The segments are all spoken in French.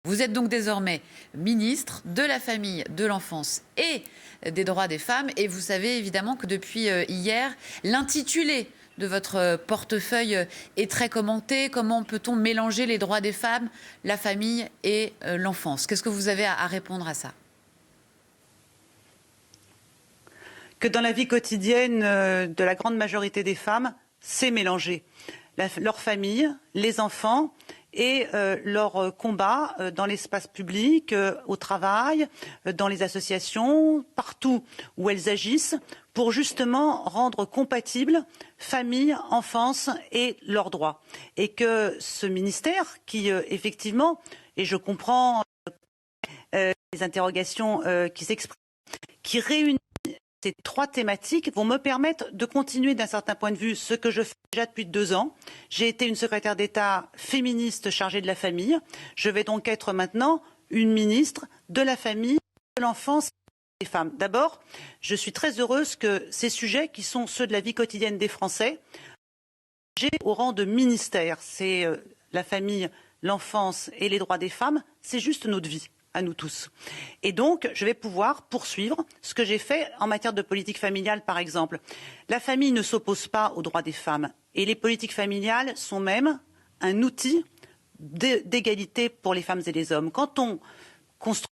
Vous êtes donc désormais ministre de la Famille, de l'Enfance et des Droits des Femmes. Et vous savez évidemment que depuis hier, l'intitulé de votre portefeuille est très commenté. Comment peut-on mélanger les droits des femmes, la famille et l'enfance? Qu'est-ce que vous avez à répondre à ça? Que dans la vie quotidienne de la grande majorité des femmes, c'est mélangé. Leur famille, les enfants et leur combat dans l'espace public, au travail, dans les associations, partout où elles agissent, pour justement rendre compatibles famille, enfance et leurs droits. Et que ce ministère, qui effectivement, et je comprends les interrogations qui s'expriment, qui réunit ces trois thématiques vont me permettre de continuer d'un certain point de vue ce que je fais déjà depuis 2 ans. J'ai été une secrétaire d'État féministe chargée de la famille. Je vais donc être maintenant une ministre de la famille, de l'enfance et des femmes. D'abord, je suis très heureuse que ces sujets, qui sont ceux de la vie quotidienne des Français, j'ai au rang de ministère. C'est la famille, l'enfance et les droits des femmes. C'est juste notre vie, à nous tous. Et donc, je vais pouvoir poursuivre ce que j'ai fait en matière de politique familiale, par exemple. La famille ne s'oppose pas aux droits des femmes. Et les politiques familiales sont même un outil d'égalité pour les femmes et les hommes. Quand on construit,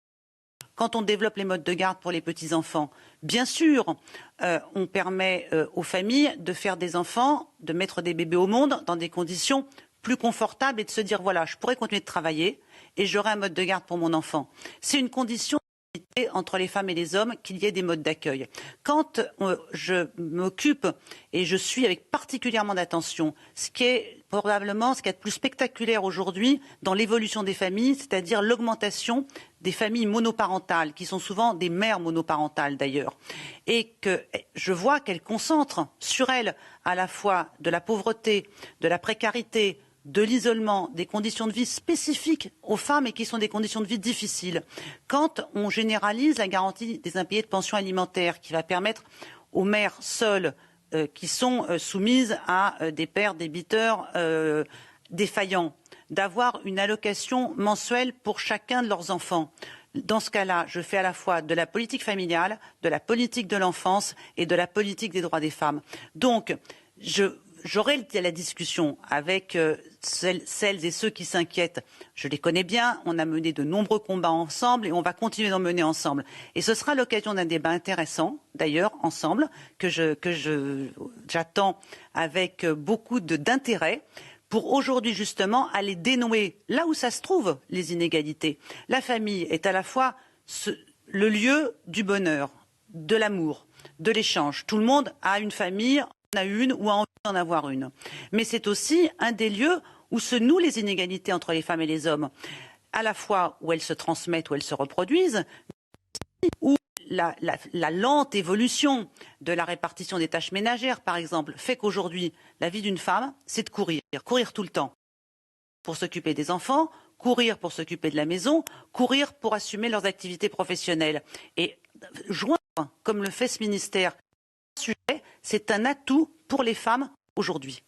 quand on développe les modes de garde pour les petits-enfants, bien sûr, on permet aux familles de faire des enfants, de mettre des bébés au monde dans des conditions plus confortable et de se dire voilà, je pourrais continuer de travailler et j'aurai un mode de garde pour mon enfant. C'est une condition entre les femmes et les hommes qu'il y ait des modes d'accueil. Quand je m'occupe et je suis avec particulièrement d'attention ce qui est probablement ce qui est le plus spectaculaire aujourd'hui dans l'évolution des familles, c'est-à-dire l'augmentation des familles monoparentales, qui sont souvent des mères monoparentales d'ailleurs, et que je vois qu'elles concentrent sur elles à la fois de la pauvreté, de la précarité, de l'isolement, des conditions de vie spécifiques aux femmes et qui sont des conditions de vie difficiles. Quand on généralise la garantie des impayés de pension alimentaire qui va permettre aux mères seules qui sont soumises à des pères débiteurs défaillants d'avoir une allocation mensuelle pour chacun de leurs enfants. Dans ce cas-là, je fais à la fois de la politique familiale, de la politique de l'enfance et de la politique des droits des femmes. Donc, j'aurai la discussion avec celles et ceux qui s'inquiètent. Je les connais bien, on a mené de nombreux combats ensemble et on va continuer d'en mener ensemble. Et ce sera l'occasion d'un débat intéressant, d'ailleurs, ensemble, que j'attends avec beaucoup d'intérêt pour aujourd'hui justement aller dénouer là où ça se trouve les inégalités. La famille est à la fois le lieu du bonheur, de l'amour, de l'échange. Tout le monde a une famille, en a une ou a envie d'en avoir une. Mais c'est aussi un des lieux où se nouent les inégalités entre les femmes et les hommes, à la fois où elles se transmettent, où elles se reproduisent, où la lente évolution de la répartition des tâches ménagères, par exemple, fait qu'aujourd'hui, la vie d'une femme, c'est de courir tout le temps pour s'occuper des enfants, courir pour s'occuper de la maison, courir pour assumer leurs activités professionnelles. Et joindre, comme le fait ce ministère, c'est un atout pour les femmes aujourd'hui.